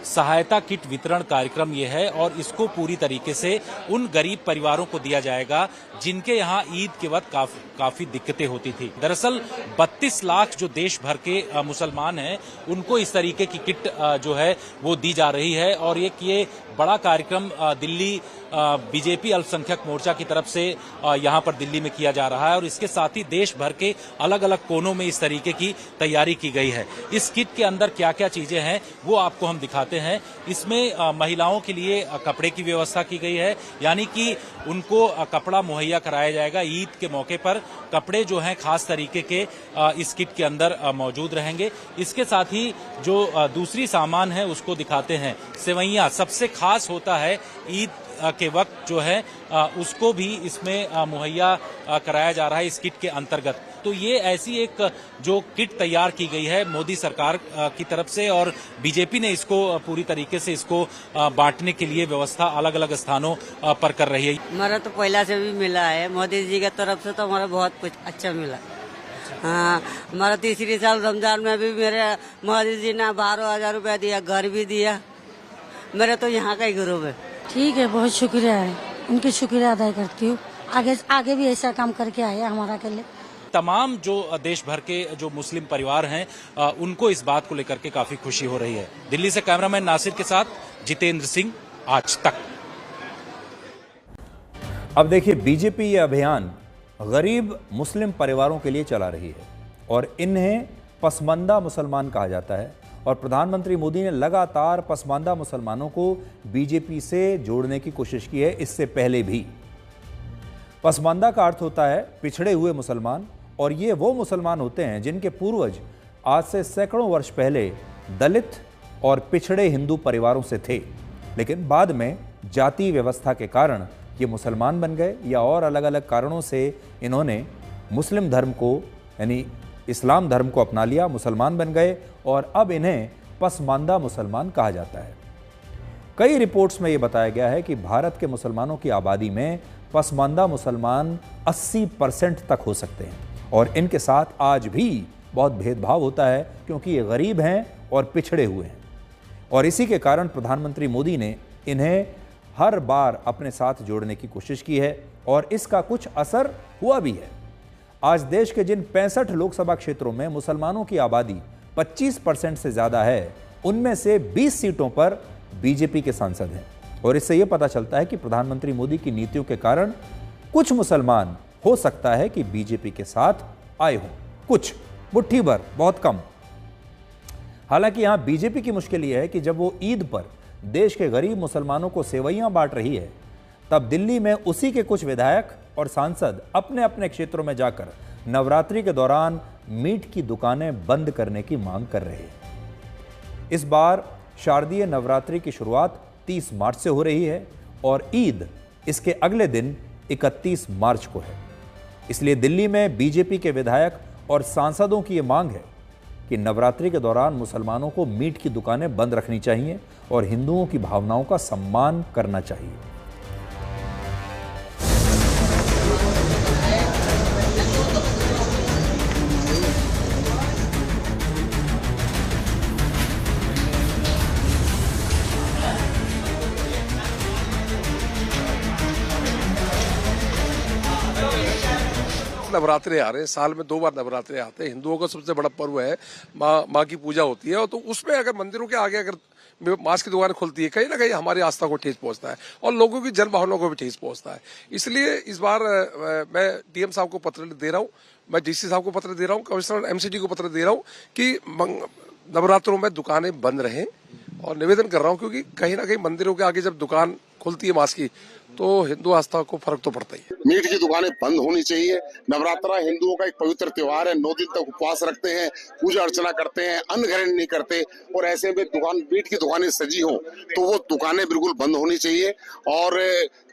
सहायता किट वितरण कार्यक्रम ये है और इसको पूरी तरीके से उन गरीब परिवारों को दिया जाएगा जिनके यहाँ ईद के वक्त काफी दिक्कतें होती थी। दरअसल 32 लाख जो देश भर के मुसलमान हैं उनको इस तरीके की किट जो है वो दी जा रही है और ये बड़ा कार्यक्रम दिल्ली बीजेपी अल्पसंख्यक मोर्चा की तरफ से यहाँ पर दिल्ली में किया जा रहा है और इसके साथ ही देश भर के अलग अलग कोनों में इस तरीके की तैयारी की गई है। इस किट के अंदर क्या क्या चीजें हैं वो आपको हम दिखाते हैं। इसमें महिलाओं के लिए कपड़े की व्यवस्था की गई है, यानी कि उनको कपड़ा मुहैया कराया जाएगा। ईद के मौके पर कपड़े जो हैं खास तरीके के इस किट के अंदर मौजूद रहेंगे। इसके साथ ही जो दूसरी सामान है उसको दिखाते हैं। सेवैयां सबसे खास होता है ईद के वक्त जो है उसको भी इसमें मुहैया कराया जा रहा है इस किट के अंतर्गत। तो ये ऐसी एक जो किट तैयार की गई है मोदी सरकार की तरफ से और बीजेपी ने इसको पूरी तरीके से इसको बांटने के लिए व्यवस्था अलग अलग स्थानों पर कर रही है। हमारा तो पहला से भी मिला है, मोदी जी की तरफ से तो हमारा बहुत कुछ अच्छा मिला। हाँ, हमारा तीसरी साल रमजान में भी मेरे मोदी जी ने 12,000 रुपया दिया, घर भी दिया। मेरा तो यहाँ का ही ग्रुप है। ठीक है, बहुत शुक्रिया है, उनकी शुक्रिया अदा करती हूँ। आगे भी ऐसा काम करके आया हमारा के लिए। तमाम जो देश भर के जो मुस्लिम परिवार हैं उनको इस बात को लेकर के काफी खुशी हो रही है। दिल्ली से कैमरामैन नासिर के साथ जितेंद्र सिंह, आज तक। अब देखिए, बीजेपी ये अभियान गरीब मुस्लिम परिवारों के लिए चला रही है और इन्हें पसमानदा मुसलमान कहा जाता है और प्रधानमंत्री मोदी ने लगातार पसमानदा मुसलमानों को बीजेपी से जोड़ने की कोशिश की है। इससे पहले भी पसमानदा का अर्थ होता है पिछड़े हुए मुसलमान और ये वो मुसलमान होते हैं जिनके पूर्वज आज से सैकड़ों वर्ष पहले दलित और पिछड़े हिंदू परिवारों से थे, लेकिन बाद में जाति व्यवस्था के कारण ये मुसलमान बन गए या और अलग अलग कारणों से इन्होंने मुस्लिम धर्म को यानी इस्लाम धर्म को अपना लिया, मुसलमान बन गए और अब इन्हें पसमानदा मुसलमान कहा जाता है। कई रिपोर्ट्स में यह बताया गया है कि भारत के मुसलमानों की आबादी में पसमानदा मुसलमान 80% तक हो सकते हैं और इनके साथ आज भी बहुत भेदभाव होता है क्योंकि ये गरीब हैं और पिछड़े हुए हैं और इसी के कारण प्रधानमंत्री मोदी ने इन्हें हर बार अपने साथ जोड़ने की कोशिश की है और इसका कुछ असर हुआ भी है। आज देश के जिन 65 लोकसभा क्षेत्रों में मुसलमानों की आबादी 25% से ज्यादा है, उनमें से 20 सीटों पर बीजेपी के सांसद हैं और इससे यह पता चलता है कि प्रधानमंत्री मोदी की नीतियों के कारण कुछ मुसलमान हो सकता है कि बीजेपी के साथ आए हों, कुछ, मुट्ठी भर, बहुत कम। हालांकि यहां बीजेपी की मुश्किल यह है कि जब वो ईद पर देश के गरीब मुसलमानों को सेवैयां बांट रही है, तब दिल्ली में उसी के कुछ विधायक और सांसद अपने अपने क्षेत्रों में जाकर नवरात्रि के दौरान मीट की दुकानें बंद करने की मांग कर रहे हैं। इस बार शारदीय नवरात्रि की शुरुआत 30 मार्च से हो रही है और ईद इसके अगले दिन 31 मार्च को है। इसलिए दिल्ली में बीजेपी के विधायक और सांसदों की ये मांग है कि नवरात्रि के दौरान मुसलमानों को मीट की दुकानें बंद रखनी चाहिए और हिंदुओं की भावनाओं का सम्मान करना चाहिए। नवरात्रे आ रहे हैं, साल में 2 बार नवरात्रे आते हैं। हिंदुओं का सबसे बड़ा पर्व है, माँ की पूजा होती है। और तो उसमें अगर मंदिरों के आगे अगर मांस की दुकान खुलती है, कहीं ना कहीं हमारी आस्था को ठेस पहुंचता है और लोगों की जन भावनाओं को भी ठेस पहुंचता है। इसलिए इस बार मैं डीएम साहब को पत्र दे रहा हूँ, मैं डीसी साहब को पत्र दे रहा हूँ, कमिश्नर एमसीडी को पत्र दे रहा हूँ कि नवरात्रों में दुकानें बंद रहें। और निवेदन कर रहा हूँ क्योंकि कहीं ना कहीं मंदिरों के आगे जब दुकान खुलती है मांस की, तो हिंदू आस्था को फर्क तो पड़ता ही है। मीट की दुकानें बंद होनी चाहिए। नवरात्रा हिंदुओं का एक पवित्र त्योहार है। 9 दिन तक उपवास रखते हैं, पूजा अर्चना करते हैं, अन्न ग्रहण नहीं करते और ऐसे में मीट की दुकानें सजी हो तो वो दुकानें बिल्कुल बंद होनी चाहिए। और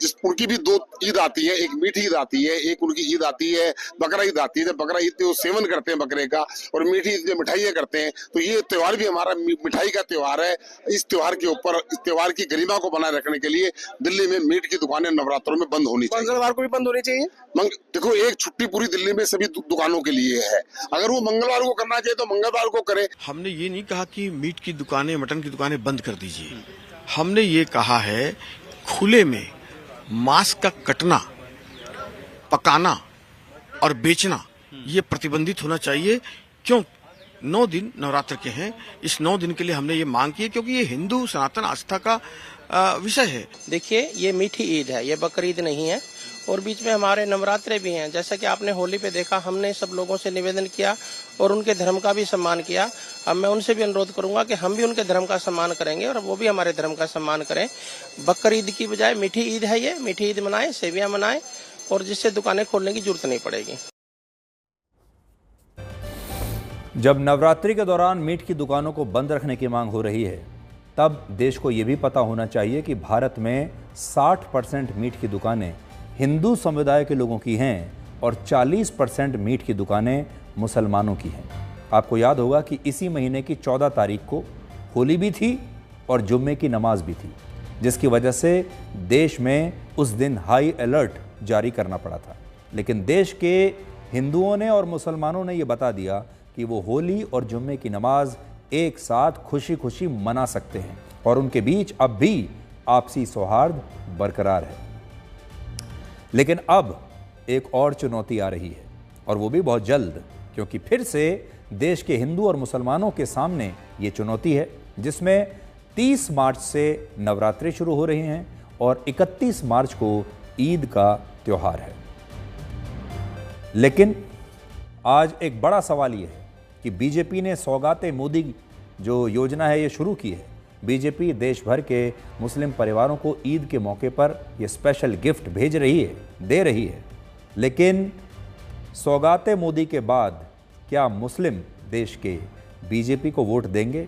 जिस उनकी भी 2 ईद आती है, एक मीठी ईद आती है, एक उनकी ईद आती है बकरा ईद आती है। जब बकरा ईद पे वो सेवन करते हैं बकरे का और मीठी ईद में मिठाइयाँ करते हैं, तो ये त्योहार भी हमारा मिठाई का त्योहार है। इस त्योहार के ऊपर, इस त्योहार की गरिमा को बनाए रखने के लिए दिल्ली में मीट की दुकानें नवरात्रों में बंद होनी चाहिए। मंगलवार को भी बंद होनी चाहिए। देखो, एक छुट्टी पूरी दिल्ली में सभी दुकानों के लिए है। अगर वो मंगलवार को करना चाहिए तो मंगलवार को करे। हमने ये नहीं कहा कि मीट की दुकानें, मटन की दुकानें बंद कर दीजिए। हमने ये कहा है खुले में मांस का कटना, पकाना और बेचना ये प्रतिबंधित होना चाहिए। क्यों? 9 दिन नवरात्र के हैं। इस 9 दिन के लिए हमने ये मांग की है क्योंकि ये हिंदू सनातन आस्था का विषय है। देखिए, ये मीठी ईद है, ये बकरी ईद नहीं है और बीच में हमारे नवरात्रे भी हैं। जैसा कि आपने होली पे देखा, हमने सब लोगों से निवेदन किया और उनके धर्म का भी सम्मान किया। अब मैं उनसे भी अनुरोध करूंगा कि हम भी उनके धर्म का सम्मान करेंगे और वो भी हमारे धर्म का सम्मान करें। बकरी ईद की बजाय मीठी ईद है, ये मीठी ईद मनाएं, सेवियां मनाएं और जिससे दुकानें खोलने की जरूरत नहीं पड़ेगी। जब नवरात्रि के दौरान मीट की दुकानों को बंद रखने की मांग हो रही है, तब देश को यह भी पता होना चाहिए कि भारत में 60% मीट की दुकानें हिंदू समुदाय के लोगों की हैं और 40% मीट की दुकानें मुसलमानों की हैं। आपको याद होगा कि इसी महीने की 14 तारीख को होली भी थी और जुम्मे की नमाज भी थी, जिसकी वजह से देश में उस दिन हाई अलर्ट जारी करना पड़ा था। लेकिन देश के हिंदुओं ने और मुसलमानों ने ये बता दिया कि वो होली और जुम्मे की नमाज एक साथ खुशी खुशी मना सकते हैं और उनके बीच अब भी आपसी सौहार्द बरकरार है। लेकिन अब एक और चुनौती आ रही है और वो भी बहुत जल्द, क्योंकि फिर से देश के हिंदू और मुसलमानों के सामने ये चुनौती है, जिसमें 30 मार्च से नवरात्रि शुरू हो रही हैं और 31 मार्च को ईद का त्यौहार है। लेकिन आज एक बड़ा सवाल ये है कि बीजेपी ने सौगाते मोदी जो योजना है ये शुरू की है। बीजेपी देश भर के मुस्लिम परिवारों को ईद के मौके पर ये स्पेशल गिफ्ट भेज रही है, दे रही है। लेकिन सौगाते मोदी के बाद क्या मुस्लिम देश के बीजेपी को वोट देंगे?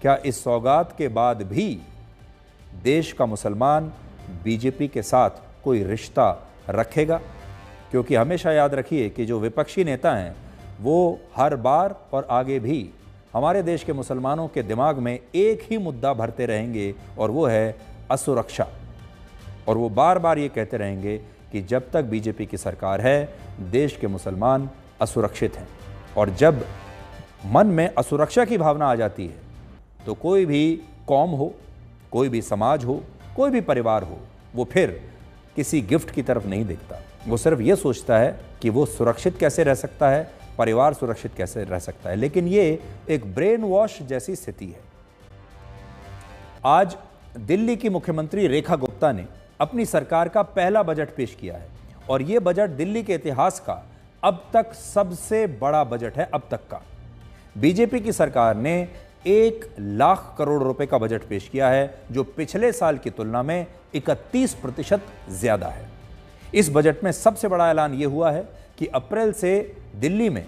क्या इस सौगात के बाद भी देश का मुसलमान बीजेपी के साथ कोई रिश्ता रखेगा? क्योंकि हमेशा याद रखिए कि जो विपक्षी नेता हैं वो हर बार और आगे भी हमारे देश के मुसलमानों के दिमाग में एक ही मुद्दा भरते रहेंगे और वो है असुरक्षा। और वो बार बार ये कहते रहेंगे कि जब तक बीजेपी की सरकार है देश के मुसलमान असुरक्षित हैं। और जब मन में असुरक्षा की भावना आ जाती है तो कोई भी कौम हो, कोई भी समाज हो, कोई भी परिवार हो, वो फिर किसी गिफ्ट की तरफ नहीं देखता। वो सिर्फ ये सोचता है कि वो सुरक्षित कैसे रह सकता है, परिवार सुरक्षित कैसे रह सकता है। लेकिन ये एक ब्रेन वॉश जैसी स्थिति है। आज दिल्ली की मुख्यमंत्री रेखा गुप्ता ने अपनी सरकार का पहला बजट पेश किया है और ये बजट दिल्ली के इतिहास का अब तक सबसे बड़ा बजट है अब तक का। बीजेपी की सरकार ने 1 लाख करोड़ रुपए का बजट पेश किया है, जो पिछले साल की तुलना में 31% ज्यादा है। इस बजट में सबसे बड़ा ऐलान यह हुआ है कि अप्रैल से दिल्ली में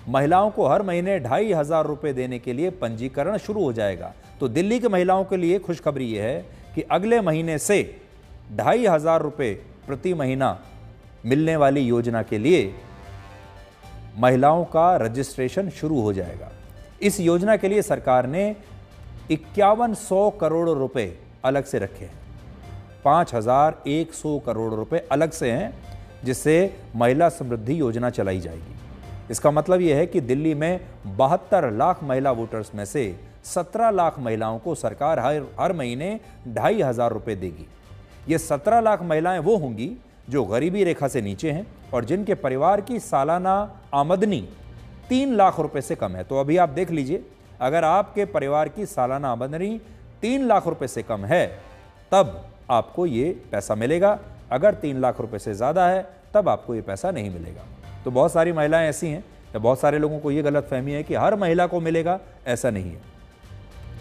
महिलाओं को हर महीने 2,500 रुपए देने के लिए पंजीकरण शुरू हो जाएगा। तो दिल्ली के महिलाओं के लिए खुशखबरी यह है कि अगले महीने से 2,500 रुपए प्रति महीना मिलने वाली योजना के लिए महिलाओं का रजिस्ट्रेशन शुरू हो जाएगा। इस योजना के लिए सरकार ने 5100 करोड़ रुपए अलग से रखे हैं। 5100 करोड़ रुपए अलग से हैं, जिससे महिला समृद्धि योजना चलाई जाएगी। इसका मतलब यह है कि दिल्ली में 72 लाख महिला वोटर्स में से 17 लाख महिलाओं को सरकार हर महीने 2500 रुपए देगी। ये 17 लाख महिलाएं वो होंगी जो गरीबी रेखा से नीचे हैं और जिनके परिवार की सालाना आमदनी 3 लाख रुपए से कम है। तो अभी आप देख लीजिए, अगर आपके परिवार की सालाना आमदनी 3 लाख रुपए से कम है तब आपको ये पैसा मिलेगा। अगर 3 लाख रुपए से ज़्यादा है तब आपको ये पैसा नहीं मिलेगा। तो बहुत सारी महिलाएं ऐसी हैं या बहुत सारे लोगों को ये गलतफहमी है कि हर महिला को मिलेगा, ऐसा नहीं है।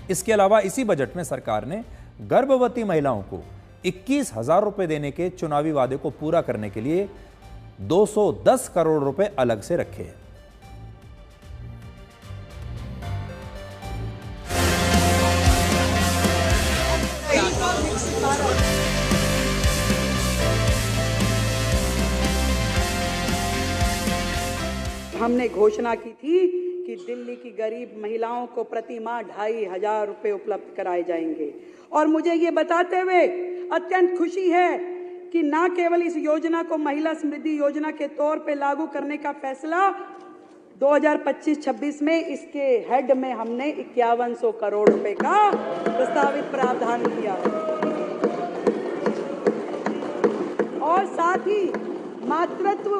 इसके अलावा इसी बजट में सरकार ने गर्भवती महिलाओं को 21,000 रुपए देने के चुनावी वादे को पूरा करने के लिए 210 करोड़ रुपए अलग से रखे हैं। हमने घोषणा की थी कि दिल्ली की गरीब महिलाओं को प्रति माह 2500 रुपए उपलब्ध कराए जाएंगे। और मुझे ये बताते हुए अत्यंत खुशी है कि न केवल इस योजना को महिला समृद्धि योजना के तौर पे लागू करने का फैसला 2025-26 में इसके हेड में हमने 5100 करोड़ रुपए का प्रस्तावित प्रावधान किया और साथ ही मातृत्व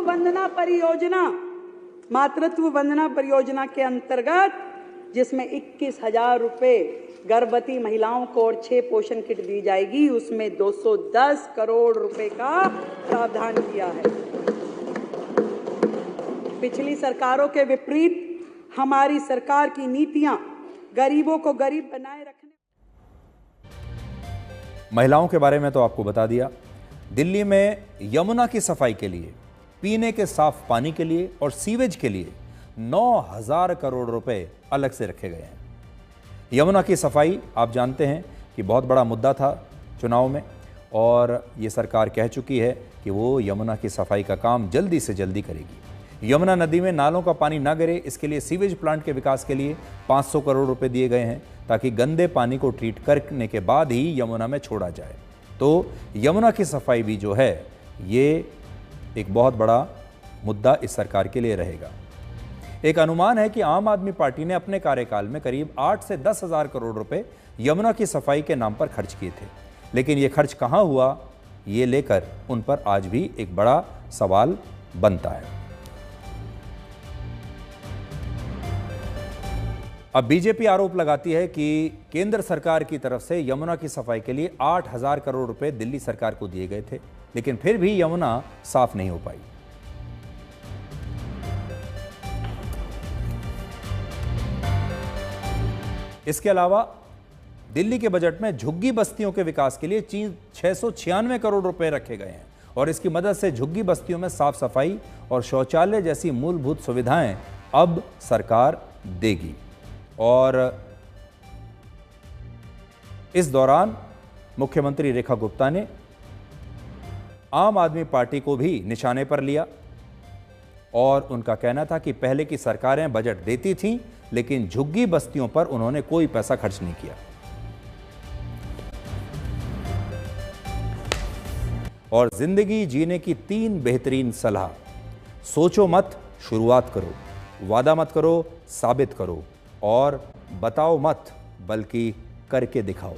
वंदना परियोजना के अंतर्गत जिसमें 21,000 रुपए गर्भवती महिलाओं को और 6 पोषण किट दी जाएगी, उसमें 210 करोड़ रुपए का प्रावधान किया है। पिछली सरकारों के विपरीत हमारी सरकार की नीतियां गरीबों को गरीब बनाए रखने। महिलाओं के बारे में तो आपको बता दिया। दिल्ली में यमुना की सफाई के लिए, पीने के साफ पानी के लिए और सीवेज के लिए 9,000 करोड़ रुपए अलग से रखे गए हैं। यमुना की सफाई आप जानते हैं कि बहुत बड़ा मुद्दा था चुनाव में, और ये सरकार कह चुकी है कि वो यमुना की सफाई का काम जल्दी से जल्दी करेगी। यमुना नदी में नालों का पानी ना गिरे, इसके लिए सीवेज प्लांट के विकास के लिए 500 करोड़ रुपए दिए गए हैं, ताकि गंदे पानी को ट्रीट करने के बाद ही यमुना में छोड़ा जाए। तो यमुना की सफाई भी जो है ये एक बहुत बड़ा मुद्दा इस सरकार के लिए रहेगा। एक अनुमान है कि आम आदमी पार्टी ने अपने कार्यकाल में करीब 8 से 10,000 करोड़ रुपए यमुना की सफाई के नाम पर खर्च किए थे, लेकिन ये खर्च कहां हुआ, ये लेकर उन पर आज भी एक बड़ा सवाल बनता है। अब बीजेपी आरोप लगाती है कि केंद्र सरकार की तरफ से यमुना की सफाई के लिए 8,000 करोड़ रुपए दिल्ली सरकार को दिए गए थे, लेकिन फिर भी यमुना साफ नहीं हो पाई। इसके अलावा दिल्ली के बजट में झुग्गी बस्तियों के विकास के लिए 696 करोड़ रुपए रखे गए हैं और इसकी मदद से झुग्गी बस्तियों में साफ सफाई और शौचालय जैसी मूलभूत सुविधाएं अब सरकार देगी। और इस दौरान मुख्यमंत्री रेखा गुप्ता ने आम आदमी पार्टी को भी निशाने पर लिया और उनका कहना था कि पहले की सरकारें बजट देती थीं, लेकिन झुग्गी बस्तियों पर उन्होंने कोई पैसा खर्च नहीं किया। और जिंदगी जीने की 3 बेहतरीन सलाह: सोचो मत, शुरुआत करो, वादा मत करो, साबित करो, और बताओ मत बल्कि करके दिखाओ।